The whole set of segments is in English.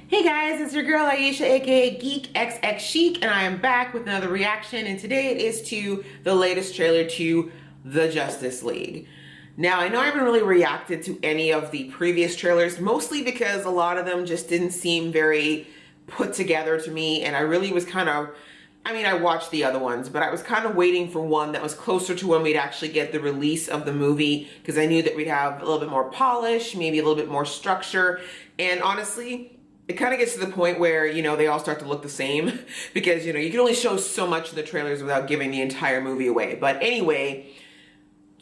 Hey guys, it's your girl Aisha, aka Geek XX Chic, and I am back with another reaction, and today it is to the latest trailer to The Justice League. Now, I know I haven't really reacted to any of the previous trailers, mostly because a lot of them just didn't seem very put together to me, and I really was kind of, I watched the other ones, but I was kind of waiting for one that was closer to when we'd actually get the release of the movie, because I knew that we'd have a little bit more polish, maybe a little bit more structure, and honestly, it kind of gets to the point where, you know, they all start to look the same because, you know, you can only show so much in the trailers without giving the entire movie away. But anyway,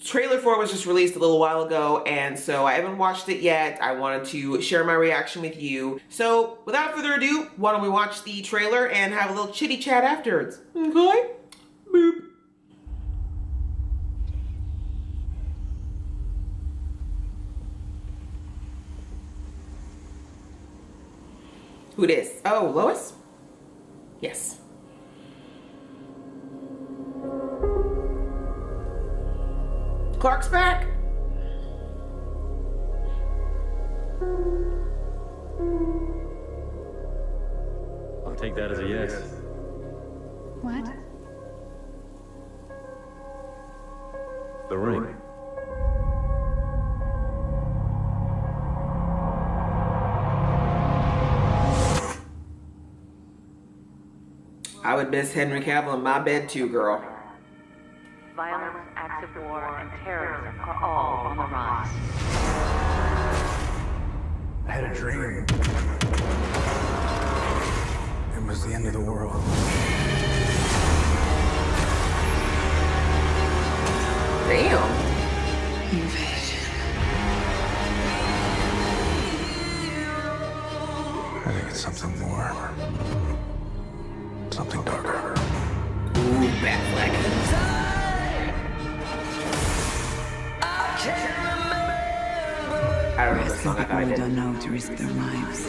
trailer 4 was just released a little while ago, and so I haven't watched it yet. I wanted to share my reaction with you. So without further ado, why don't we watch the trailer and have a little chitty chat afterwards? Okay? Boop. Who this? Oh, Lois? Yes. Clark's back? I'll take that as a yes. What? The ring. I would miss Henry Cavill in my bed too, girl. Violence, acts of war, and terrorism are all on the rise. I had a dream. It was the end of the world. Damn. Invasion. I think it's something more. Something darker. Ooh, Batfleck. I don't know the song. I thought I People did. don't know to risk their lives.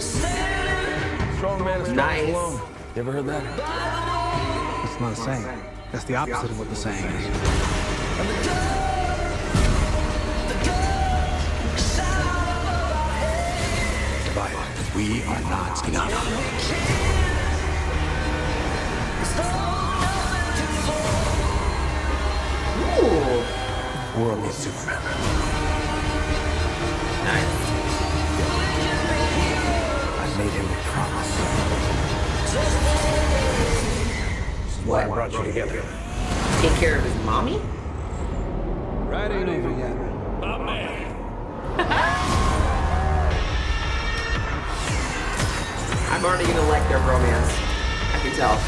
Strong man is strong Nice. alone. You ever heard that? That's not a saying. That's the opposite of what the saying is. But we are not enough. Ooh, The world needs Superman. nice. I made him a promise. What? I brought you together. Take care of his mommy? Right ain't over yet. I'm already gonna like their romance. I can tell.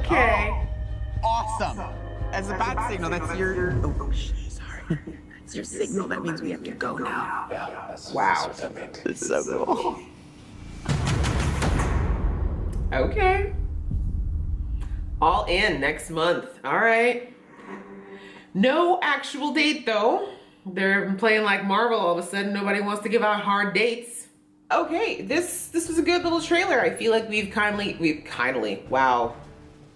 Okay. Awesome. As a bat signal, that's your. Oh, sorry. It's your signal. That means we have to go now. Wow. It's so cool. Okay. All in next month. All right. No actual date though. They're playing like Marvel all of a sudden. Nobody wants to give out hard dates. Okay, this was a good little trailer. I feel like we've kindly, wow.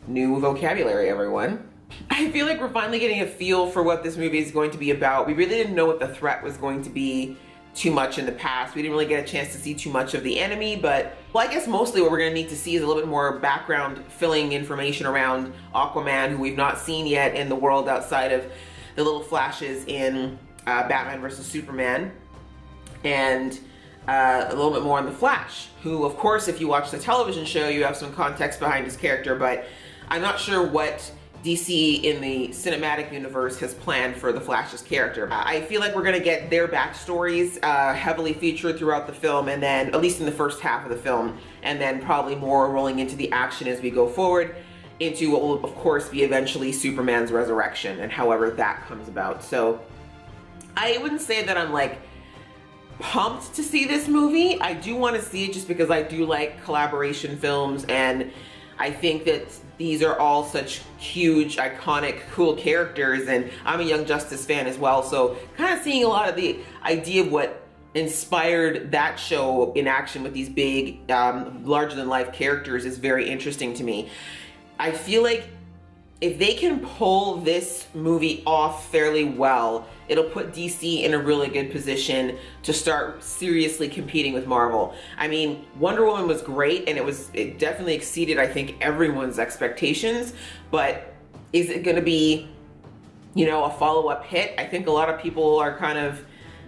New vocabulary, everyone. I feel like we're finally getting a feel for what this movie is going to be about. We really didn't know what the threat was going to be too much in the past. We didn't really get a chance to see too much of the enemy, but well, I guess mostly what we're gonna need to see is a little bit more background filling information around Aquaman, who we've not seen yet in the world outside of the little flashes in Batman vs. Superman, and a little bit more on the Flash, who of course, if you watch the television show, you have some context behind his character, but I'm not sure what DC in the cinematic universe has planned for the Flash's character. I feel like we're gonna get their backstories heavily featured throughout the film, and then at least in the first half of the film, and then probably more rolling into the action as we go forward into what will of course be eventually Superman's resurrection and however that comes about. So I wouldn't say that I'm like pumped to see this movie. I do want to see it just because I do like collaboration films, and I think that these are all such huge, iconic, cool characters, and I'm a Young Justice fan as well, so kind of seeing a lot of the idea of what inspired that show in action with these big, larger-than-life characters is very interesting to me. I feel like if they can pull this movie off fairly well, it'll put DC in a really good position to start seriously competing with Marvel. I mean, Wonder Woman was great, and it definitely exceeded, I think, everyone's expectations, but is it gonna be, you know, a follow-up hit? I think a lot of people are kind of,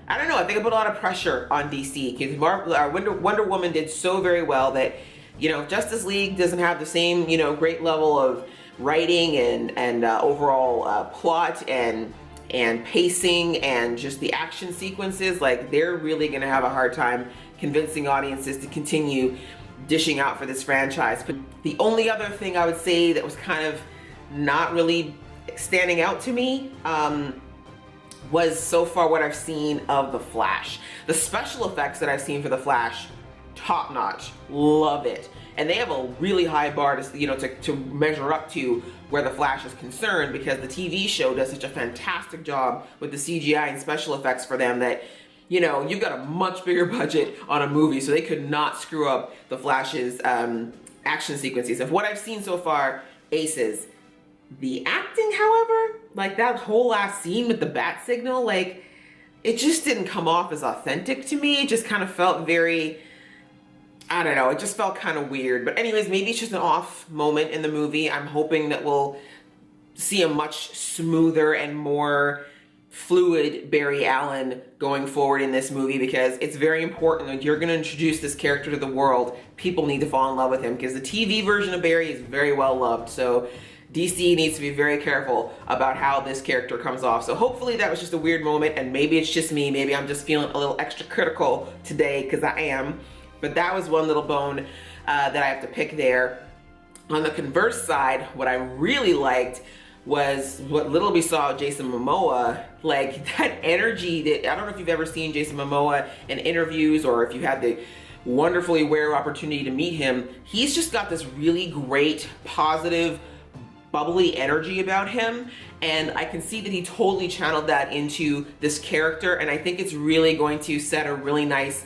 I don't know, I think I put a lot of pressure on DC, because Wonder Woman did so very well that, you know, Justice League doesn't have the same, you know, great level of writing and overall plot and pacing and just the action sequences. Like, they're really gonna have a hard time convincing audiences to continue dishing out for this franchise. But the only other thing I would say that was kind of not really standing out to me was so far what I've seen of The Flash. The special effects that I've seen for The Flash, top notch, love it. And they have a really high bar to, you know, to measure up to where The Flash is concerned, because the TV show does such a fantastic job with the CGI and special effects for them that, you know, you've got a much bigger budget on a movie, so they could not screw up The Flash's action sequences. Of what I've seen so far, aces. The acting, however, like that whole last scene with the bat signal, like, it just didn't come off as authentic to me. It just kind of felt very, I don't know, it just felt kind of weird. But anyways, maybe it's just an off moment in the movie. I'm hoping that we'll see a much smoother and more fluid Barry Allen going forward in this movie, because it's very important that you're going to introduce this character to the world. People need to fall in love with him, because the TV version of Barry is very well loved. So DC needs to be very careful about how this character comes off. So hopefully that was just a weird moment, and maybe it's just me. Maybe I'm just feeling a little extra critical today, because I am. But that was one little bone that I have to pick there. On the converse side, what I really liked was what little we saw of Jason Momoa. Like, that energy that, I don't know if you've ever seen Jason Momoa in interviews, or if you had the wonderfully rare opportunity to meet him. He's just got this really great, positive, bubbly energy about him, and I can see that he totally channeled that into this character, and I think it's really going to set a really nice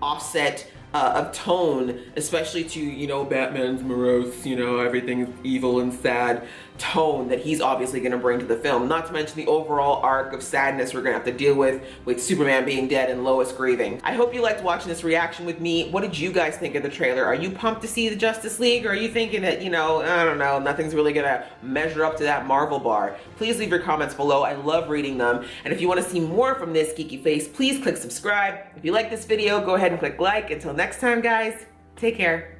offset of tone, especially to, you know, Batman's morose, you know, everything's evil and sad tone that he's obviously going to bring to the film. Not to mention the overall arc of sadness we're going to have to deal with Superman being dead and Lois grieving. I hope you liked watching this reaction with me. What did you guys think of the trailer? Are you pumped to see the Justice League, or are you thinking that, you know, I don't know, nothing's really going to measure up to that Marvel bar? Please leave your comments below. I love reading them. And if you want to see more from this geeky face, please click subscribe. If you like this video, go ahead and click like. Until next time, guys, take care.